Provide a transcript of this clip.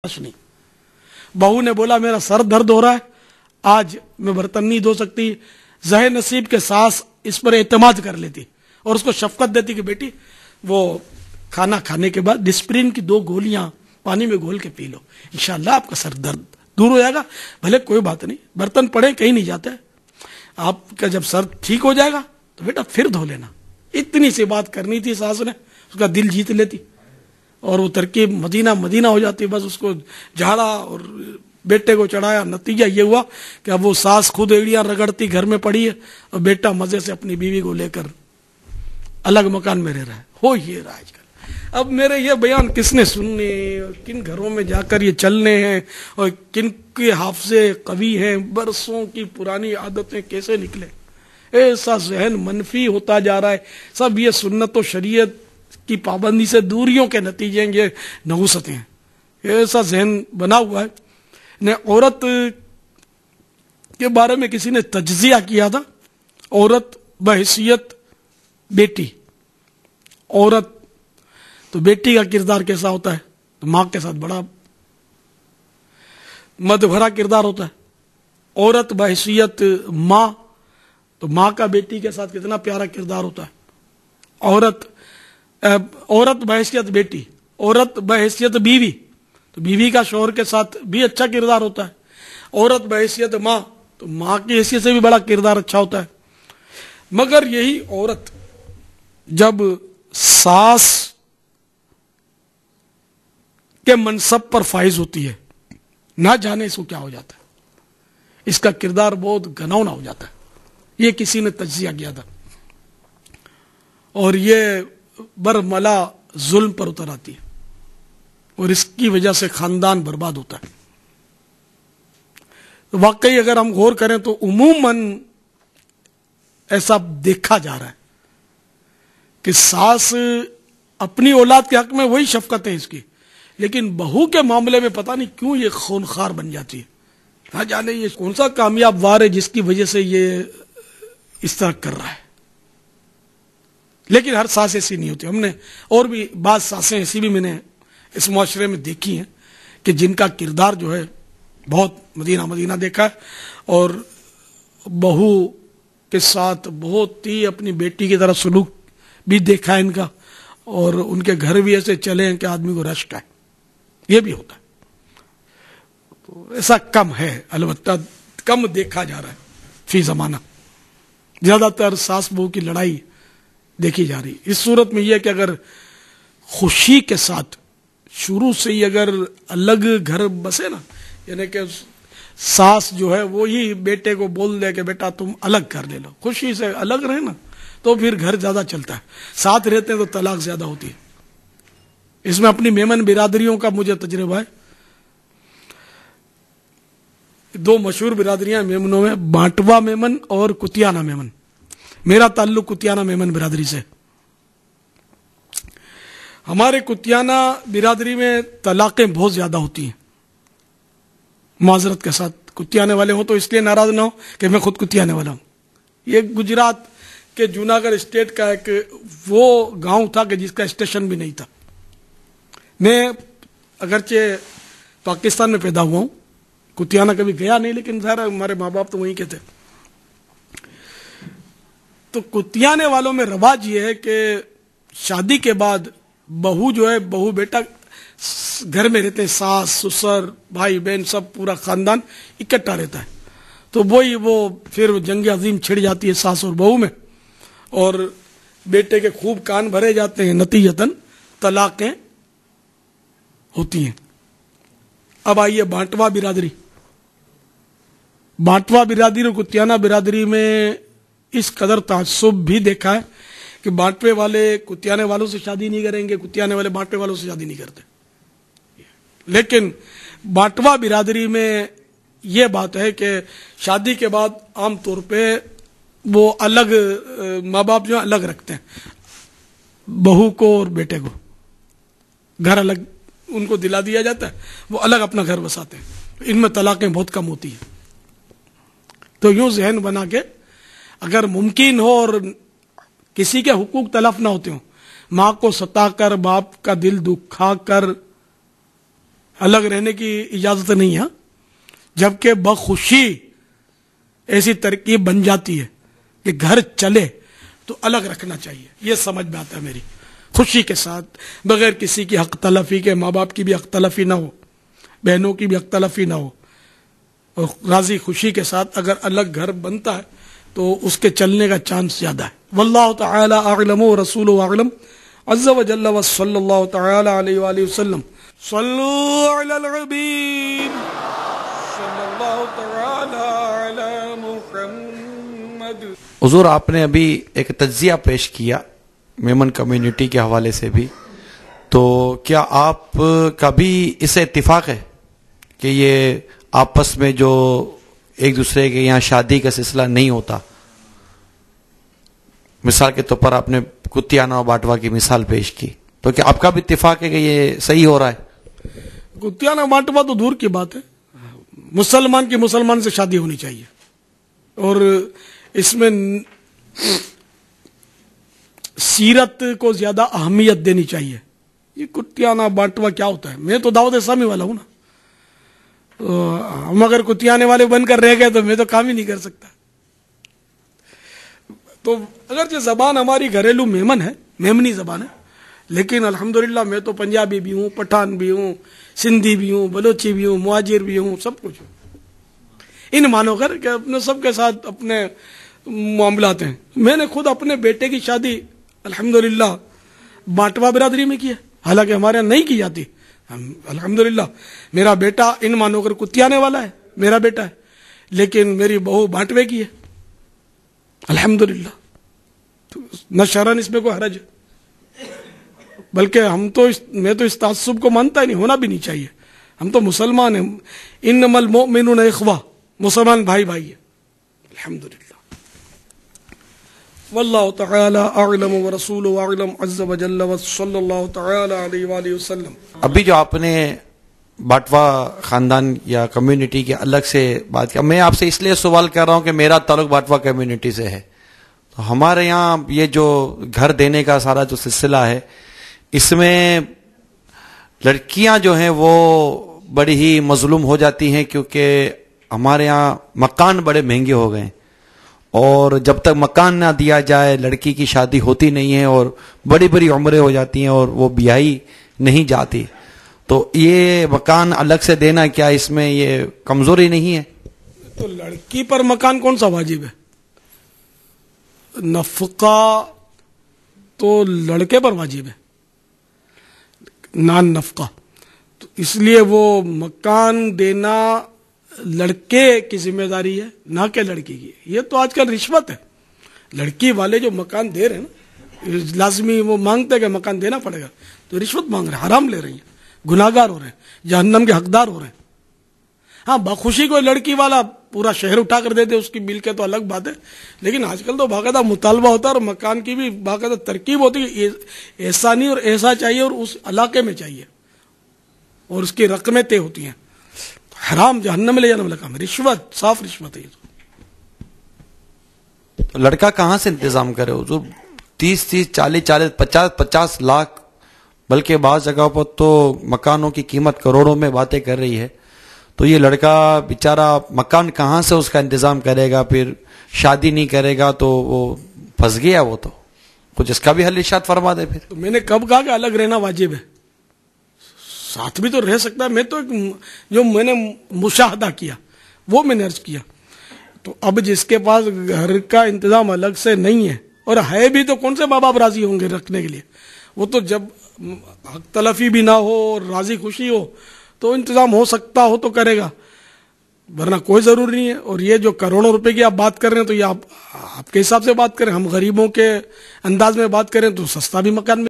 نہیں. بہو نے بولا میرا سر درد ہو رہا ہے, آج میں برتن نہیں دھو سکتی. ظاہر نصیب کے ساس اس پر اعتماد کر لیتی اور اس کو شفقت دیتی کہ بیٹی وہ کھانا کھانے کے بعد ڈسپرین کی 2 گولیاں پانی میں گھول کے پی لو, انشاءاللہ آپ کا سر درد دور ہو جائے گا. بھلے کوئی بات نہیں, برتن پڑے کہیں نہیں جاتے, آپ کا جب سر ٹھیک ہو جائے گا تو بیٹا پھر دھو لینا. اتنی سی بات کرنی تھی ساس نے, اس کا دل جیت لیتی اور وہ ترکیب مدینہ مدینہ ہو جاتی. بس اس کو جھاڑا اور بیٹے کو چڑھایا. نتیجہ یہ ہوا کہ اب وہ ساس خود ایڑیاں رگڑتی گھر میں پڑی ہے اور بیٹا مزے سے اپنی بیوی کو لے کر الگ مکان میں رہ رہا ہے. ہو یہ رہا آج کل. اب میرے یہ بیان کس نے سننے, اور کن گھروں میں جا کر یہ چلنے ہیں, اور کن کے حافظے قوی ہیں, برسوں کی پرانی عادتیں کیسے نکلے. ایسا ذہن منفی ہوتا جا رہا ہے. سب یہ سنت و شریعت کی پابندی سے دوریوں کے نتیجے یہ نحوستیں ہیں. ایسا ذہن بنا ہوا ہے. نے عورت کے بارے میں کسی نے تجزیہ کیا تھا, عورت بحیثیت بیٹی. عورت تو بیٹی کا کردار کیسا ہوتا ہے, تو ماں کے ساتھ بڑا مد بھرا کردار ہوتا ہے. عورت بحیثیت ماں, تو ماں کا بیٹی کے ساتھ کتنا پیارا کردار ہوتا ہے. عورت بحیثیت بیٹی, عورت بحیثیت بیوی, تو بیوی کا شوہر کے ساتھ بھی اچھا کردار ہوتا ہے. عورت بحیثیت ماں, تو ماں کی حیثیت سے بھی بڑا کردار اچھا ہوتا ہے. مگر یہی عورت جب ساس کے منصب پر فائز ہوتی ہے, نہ جانے اس کو کیا ہو جاتا ہے. اس کا کردار بہت گھناؤنا ہو جاتا ہے. یہ کسی نے تجزیہ کیا تھا, اور یہ برملا ظلم پر اتر آتی ہے, اور اس کی وجہ سے خاندان برباد ہوتا ہے. واقعی اگر ہم غور کریں تو عموماً ایسا دیکھا جا رہا ہے کہ ساس اپنی اولاد کے حق میں وہی شفقت ہے اس کی, لیکن بہو کے معاملے میں پتہ نہیں کیوں یہ خونخوار بن جاتی ہے. نہ جانے یہ کون سا کامیاب وار ہے جس کی وجہ سے یہ اس طرح کر رہا ہے. لیکن ہر ساس ایسی نہیں ہوتی. ہم نے اور بھی بعض ساسیں ایسی بھی میں نے اس معاشرے میں دیکھی ہیں کہ جن کا کردار جو ہے بہت مدینہ مدینہ دیکھا ہے, اور بہو کے ساتھ بہت ہی اپنی بیٹی کی طرح سلوک بھی دیکھا ہے ان کا, اور ان کے گھر بھی ایسے چلے ہیں کہ آدمی کو رشک ہے. یہ بھی ہوتا ہے. تو ایسا کم ہے, البتہ کم دیکھا جا رہا ہے فی زمانہ. زیادہ تر ساس بہو کی لڑائی دیکھی جا رہی. اس صورت میں یہ کہ اگر خوشی کے ساتھ شروع سے ہی اگر الگ گھر بسے نا, یعنی کہ ساس جو ہے وہی بیٹے کو بول دے کہ بیٹا تم الگ کر لے لو, خوشی سے الگ رہے نا, تو پھر گھر زیادہ چلتا ہے. ساتھ رہتے ہیں تو طلاق زیادہ ہوتی ہے. اس میں اپنی میمن برادریوں کا مجھے تجربہ ہے. 2 مشہور برادریاں میمنوں میں, بانٹوا میمن اور کتیانہ میمن. میرا تعلق کتیانہ میمن برادری سے. ہمارے کتیانہ برادری میں طلاقیں بہت زیادہ ہوتی ہیں. معذرت کے ساتھ کتیانے والے ہوں تو اس لیے ناراض نہ ہو کہ میں خود کتیانے والا ہوں. یہ گجرات کے جوناگڑھ اسٹیٹ کا ایک وہ گاؤں تھا کہ جس کا اسٹیشن بھی نہیں تھا. میں اگرچہ پاکستان میں پیدا ہوا ہوں, کتیانہ کبھی گیا نہیں, لیکن ظاہر ہمارے ماں باپ تو وہیں کے تھے. تو کتیانے والوں میں رواج یہ ہے کہ شادی کے بعد بہو جو ہے, بہو بیٹا گھر میں رہتے ہیں, ساس سسر بھائی بہن سب پورا خاندان اکٹھا رہتا ہے. تو وہی وہ پھر جنگ عظیم چھڑ جاتی ہے ساس اور بہو میں, اور بیٹے کے خوب کان بھرے جاتے ہیں, نتیجتاً طلاقیں ہوتی ہیں. اب آئیے بانٹوا برادری. بانٹوا برادری اور کتیانہ برادری میں اس قدر تعصب بھی دیکھا ہے کہ بانٹوے والے کتیانے والوں سے شادی نہیں کریں گے, کتیانے والے بانٹوے والوں سے شادی نہیں کرتے. لیکن بانٹوا برادری میں یہ بات ہے کہ شادی کے بعد عام طور پہ وہ الگ, ماں باپ جو الگ رکھتے ہیں بہو کو اور بیٹے کو. گھر الگ ان کو دلا دیا جاتا ہے, وہ الگ اپنا گھر بساتے ہیں. ان میں طلاقیں بہت کم ہوتی ہیں. تو یوں ذہن بنا کے اگر ممکن ہو اور کسی کے حقوق تلف نہ ہوتے ہوں, ماں کو ستا کر باپ کا دل دکھا کر الگ رہنے کی اجازت نہیں ہے، جبکہ بخوشی ایسی ترکیب بن جاتی ہے کہ گھر چلے تو الگ رکھنا چاہیے. یہ سمجھ میں آتا ہے میری، خوشی کے ساتھ، بغیر کسی کی حق تلفی کے، ماں باپ کی بھی حق تلفی نہ ہو، بہنوں کی بھی حق تلفی نہ ہو، اور راضی خوشی کے ساتھ اگر الگ گھر بنتا ہے تو اس کے چلنے کا چانس زیادہ ہے. واللہ تعالی اعلم ورسولہ اعلم عز وجل وصلی اللہ تعالی علیہ وآلہ وسلم. صلوا علی الحبیب صلی اللہ تعالی علی محمد. حضور، آپ نے ابھی ایک تجزیہ پیش کیا میمن کمیونٹی کے حوالے سے بھی، تو کیا آپ کا بھی اس سے اتفاق ہے کہ یہ آپس میں جو ایک دوسرے کے یہاں شادی کا سلسلہ نہیں ہوتا؟ مثال کے طور پر آپ نے کتیانہ و باٹوا کی مثال پیش کی، تو کیا آپ کا بھی اتفاق ہے کہ یہ صحیح ہو رہا ہے؟ کتیانہ باٹوا تو دور کی بات ہے، مسلمان کی مسلمان سے شادی ہونی چاہیے، اور اس میں سیرت کو زیادہ اہمیت دینی چاہیے. یہ کتیانہ باٹوا کیا ہوتا ہے؟ میں تو دعوت اسلامی والا ہوں نا، ہم اگر کتیانے والے بن کر رہ گئے تو میں تو کام ہی نہیں کر سکتا. تو اگرچہ زبان ہماری گھریلو میمن ہے، میمنی زبان ہے، لیکن الحمدللہ میں تو پنجابی بھی ہوں، پٹھان بھی ہوں، سندھی بھی ہوں، بلوچی بھی ہوں، مہاجر بھی ہوں، سب کچھ ہوں. ان مانو کر کہ اپنے سب کے ساتھ اپنے معاملات ہیں. میں نے خود اپنے بیٹے کی شادی الحمدللہ باٹوا برادری میں کی ہے، حالانکہ ہمارے یہاں نہیں کی جاتی. الحمدللہ میرا بیٹا ان مانو کر کتیانے والا ہے، میرا بیٹا ہے، لیکن میری بہو باٹوے کی ہے الحمدللہ. نہ شرعاً اس میں کوئی حرج ہے، بلکہ میں تو اس تعصب کو مانتا ہی نہیں، ہونا بھی نہیں چاہیے. ہم تو مسلمان ہیں، انما المؤمنون اخوہ، مسلمان بھائی بھائی ہیں الحمدللہ. واللہ تعالی اعلم ورسولہ اعلم عز وجل وصلی اللہ تعالی علیہ وآلہ وسلم. ابھی جو آپ نے باٹوا خاندان یا کمیونٹی کے الگ سے بات کیا، میں آپ سے اس لیے سوال کر رہا ہوں کہ میرا تعلق باٹوا کمیونٹی سے ہے. تو ہمارے یہاں یہ جو گھر دینے کا سارا جو سلسلہ ہے، اس میں لڑکیاں جو ہیں وہ بڑی ہی مظلوم ہو جاتی ہیں، کیونکہ ہمارے یہاں مکان بڑے مہنگے ہو گئے ہیں، اور جب تک مکان نہ دیا جائے لڑکی کی شادی ہوتی نہیں ہے، اور بڑی بڑی عمریں ہو جاتی ہیں اور وہ بیاہی نہیں جاتی. تو یہ مکان الگ سے دینا، کیا اس میں یہ کمزوری نہیں ہے؟ تو لڑکی پر مکان کون سا واجب ہے؟ نفقہ تو لڑکے پر واجب ہے، نان نفقہ. تو اس لیے وہ مکان دینا لڑکے کی ذمہ داری ہے، نہ کہ لڑکی کی. یہ تو آج کل رشوت ہے. لڑکی والے جو مکان دے رہے ہیں نا، لازمی وہ مانگتے ہیں کہ مکان دینا پڑے گا، تو رشوت مانگ رہے ہیں، حرام لے رہی ہیں، گناہگار ہو رہے ہیں، جہنم کے حقدار ہو رہے ہیں. ہاں بخوشی کوئی لڑکی والا پورا شہر اٹھا کر دے دے اس کی بل کے تو الگ بات ہے، لیکن آج کل تو باقاعدہ مطالبہ ہوتا ہے، اور مکان کی بھی باقاعدہ ترکیب ہوتی ہے، ایسا نہیں اور ایسا چاہیے اور اس علاقے میں چاہیے، اور اس کی رقمیں طے ہوتی ہیں. حرام، جہنم میں لے جانے والا کام ہے، رشوت، صاف رشوت ہے. تو لڑکا کہاں سے انتظام کرے حضور؟ 30 40 50 لاکھ، بلکہ بعض جگہوں پر تو مکانوں کی قیمت کروڑوں میں باتیں کر رہی ہے. تو یہ لڑکا بیچارہ مکان کہاں سے اس کا انتظام کرے گا؟ پھر شادی نہیں کرے گا تو وہ پھنس گیا. وہ تو کچھ اس کا بھی حل ارشاد فرما دے. پھر تو میں نے کب کہا کہ الگ رہنا واجب ہے؟ ساتھ بھی تو رہ سکتا ہے. میں تو جو میں نے مشاہدہ کیا وہ میں نے عرض کیا. تو اب جس کے پاس گھر کا انتظام الگ سے نہیں ہے، اور ہے بھی تو کون سے ماں باپ راضی ہوں گے رکھنے کے لیے؟ وہ تو جب حق تلفی بھی نہ ہو اور راضی خوشی ہو تو انتظام ہو سکتا ہو تو کرے گا، ورنہ کوئی ضروری نہیں ہے. اور یہ جو کروڑوں روپے کی آپ بات کر رہے ہیں تو یہ آپ کے حساب سے بات کریں، ہم غریبوں کے انداز میں بات کریں تو سستا بھی مکان